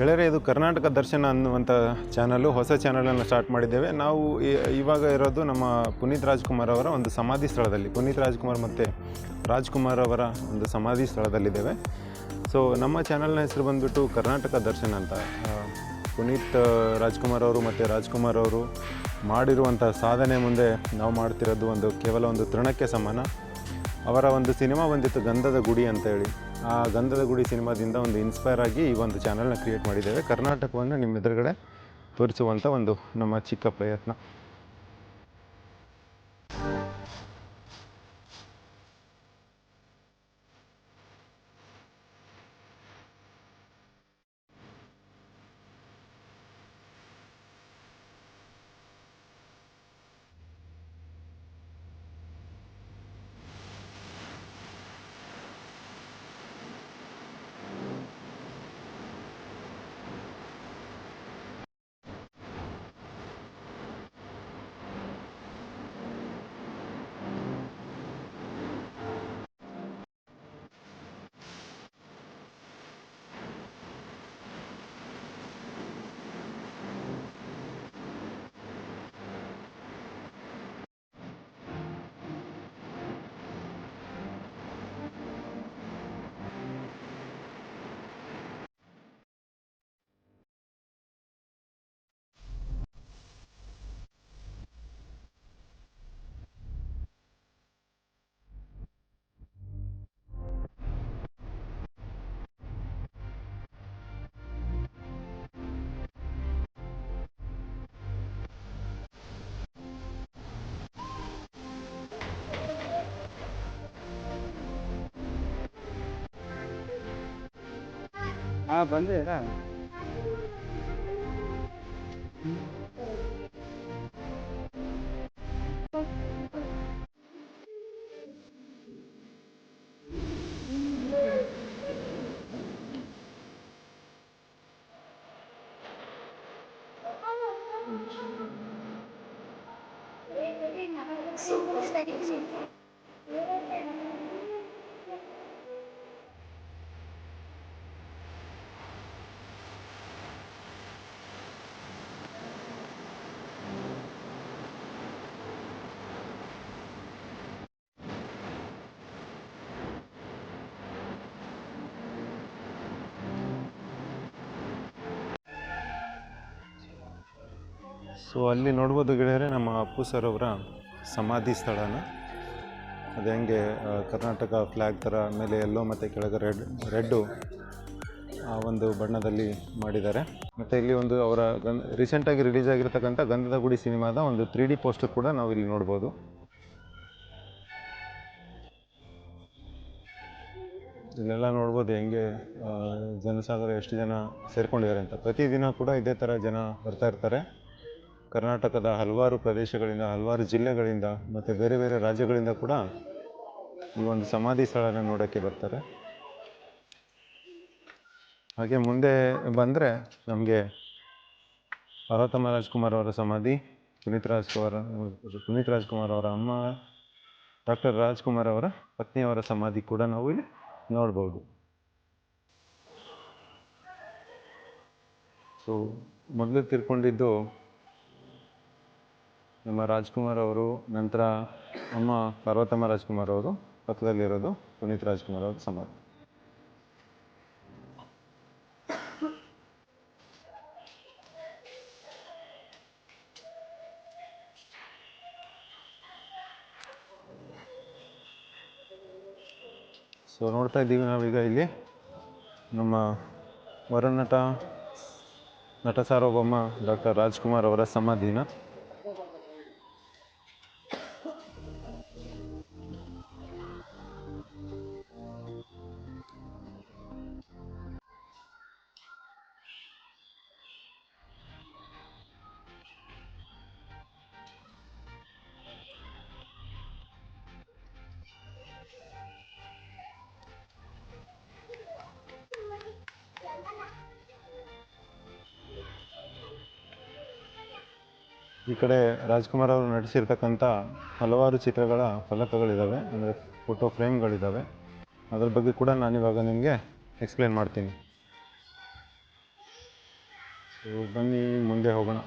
ಗೆಳೆಯರೆ, ಇದು ಕರ್ನಾಟಕ ದರ್ಶನ ಅನ್ನುವಂಥ ಚಾನಲ್ಲು, ಹೊಸ ಚಾನಲನ್ನು ಸ್ಟಾರ್ಟ್ ಮಾಡಿದ್ದೇವೆ. ನಾವು ಇವಾಗ ಇರೋದು ನಮ್ಮ ಪುನೀತ್ ರಾಜ್ಕುಮಾರ್ ಅವರ ಒಂದು ಸಮಾಧಿ ಸ್ಥಳದಲ್ಲಿ. ಪುನೀತ್ ರಾಜ್ಕುಮಾರ್ ಮತ್ತು ರಾಜ್ಕುಮಾರ್ ಅವರ ಒಂದು ಸಮಾಧಿ ಸ್ಥಳದಲ್ಲಿದ್ದೇವೆ. ಸೊ ನಮ್ಮ ಚಾನಲ್ನ ಹೆಸರು ಬಂದುಬಿಟ್ಟು ಕರ್ನಾಟಕ ದರ್ಶನ ಅಂತ. ಪುನೀತ್ ರಾಜ್ಕುಮಾರ್ ಅವರು ಮತ್ತು ರಾಜ್ಕುಮಾರ್ ಅವರು ಮಾಡಿರುವಂಥ ಸಾಧನೆ ಮುಂದೆ ನಾವು ಮಾಡ್ತಿರೋದು ಕೇವಲ ಒಂದು ತೃಣಕ್ಕೆ ಸಮಾನ. ಅವರ ಒಂದು ಸಿನಿಮಾ ಬಂದಿತ್ತು ಗಂಧದ ಗುಡಿ ಅಂತೇಳಿ. ಆ ಗಂಧದ ಗುಡಿ ಸಿನಿಮಾದಿಂದ ಒಂದು ಇನ್ಸ್ಪೈರ್ ಆಗಿ ಈ ಒಂದು ಚಾನಲ್ನ ಕ್ರಿಯೇಟ್ ಮಾಡಿದ್ದೇವೆ. ಕರ್ನಾಟಕವನ್ನು ನಿಮ್ಮ ಎದುರುಗಡೆ ತೋರಿಸುವಂಥ ಒಂದು ನಮ್ಮ ಚಿಕ್ಕ ಪ್ರಯತ್ನ. ಬಂದಿರಾ? ಸೊ ಅಲ್ಲಿ ನೋಡ್ಬೋದು ಗೆಳೆಯರೆ, ನಮ್ಮ ಅಪ್ಪು ಸರ್ ಅವರ ಸಮಾಧಿ ಸ್ಥಳನ. ಅದು ಹೆಂಗೆ ಕರ್ನಾಟಕ ಫ್ಲ್ಯಾಗ್ ಥರ ಮೇಲೆ ಎಲ್ಲೋ ಮತ್ತು ಕೆಳಗೆ ರೆಡ್ಡು ಆ ಒಂದು ಬಣ್ಣದಲ್ಲಿ ಮಾಡಿದ್ದಾರೆ. ಮತ್ತು ಇಲ್ಲಿ ಒಂದು ಅವರ ರೀಸೆಂಟಾಗಿ ರಿಲೀಸ್ ಆಗಿರ್ತಕ್ಕಂಥ ಗಂಧದ ಗುಡಿ ಸಿನಿಮಾದ ಒಂದು 3D ಪೋಸ್ಟರ್ ಕೂಡ ನಾವು ಇಲ್ಲಿ ನೋಡ್ಬೋದು. ಇಲ್ಲೆಲ್ಲ ನೋಡ್ಬೋದು ಹೆಂಗೆ ಜನಸಾಗರ ಎಷ್ಟು ಜನ ಸೇರ್ಕೊಂಡಿದ್ದಾರೆ ಅಂತ. ಪ್ರತಿದಿನ ಕೂಡ ಇದೇ ಥರ ಜನ ಬರ್ತಾ ಇರ್ತಾರೆ. ಕರ್ನಾಟಕದ ಹಲವಾರು ಪ್ರದೇಶಗಳಿಂದ, ಹಲವಾರು ಜಿಲ್ಲೆಗಳಿಂದ ಮತ್ತು ಬೇರೆ ಬೇರೆ ರಾಜ್ಯಗಳಿಂದ ಕೂಡ ಈ ಒಂದು ಸಮಾಧಿ ಸ್ಥಳನ ನೋಡೋಕ್ಕೆ ಬರ್ತಾರೆ. ಹಾಗೆ ಮುಂದೆ ಬಂದರೆ ನಮಗೆ ಪಾರ್ವತಮ್ಮ ರಾಜ್ಕುಮಾರ್ ಅವರ ಸಮಾಧಿ, ಪುನೀತ್ ರಾಜ್ಕುಮಾರ್ ಅವರ ಅಮ್ಮ ಡಾಕ್ಟರ್ ರಾಜ್ಕುಮಾರ್ ಅವರ ಪತ್ನಿಯವರ ಸಮಾಧಿ ಕೂಡ ನಾವು ಇಲ್ಲಿ ನೋಡ್ಬೋದು. ಸೊ ಮೊದಲು ತೀರ್ಕೊಂಡಿದ್ದು ನಮ್ಮ ರಾಜ್ಕುಮಾರ್ ಅವರು, ನಂತರ ಅಮ್ಮ ಪಾರ್ವತಮ್ಮ ರಾಜ್ಕುಮಾರ್ ಅವರು, ಪಕ್ಕದಲ್ಲಿರೋದು ಪುನೀತ್ ರಾಜ್ಕುಮಾರ್ ಅವರ ಸಮಾಧಿ. ಸೊ ನೋಡ್ತಾ ಇದ್ದೀವಿ ನಾವೀಗ ಇಲ್ಲಿ ನಮ್ಮ ನಟ ಸಾರ್ವಭೌಮ ಡಾಕ್ಟರ್ ರಾಜ್ಕುಮಾರ್ ಅವರ ಸಮಾಧಿನ. ಈ ಕಡೆ ರಾಜ್ಕುಮಾರ್ ಅವರು ನಟಿಸಿರ್ತಕ್ಕಂಥ ಹಲವಾರು ಚಿತ್ರಗಳ ಫಲಕಗಳಿದ್ದಾವೆ, ಅಂದರೆ ಫೋಟೋ ಫ್ರೇಮ್ಗಳಿದ್ದಾವೆ. ಅದ್ರ ಬಗ್ಗೆ ಕೂಡ ನಾನಿವಾಗ ನಿಮಗೆ ಎಕ್ಸ್ಪ್ಲೇನ್ ಮಾಡ್ತೀನಿ. ಸೊ ಬನ್ನಿ ಮುಂದೆ ಹೋಗೋಣ.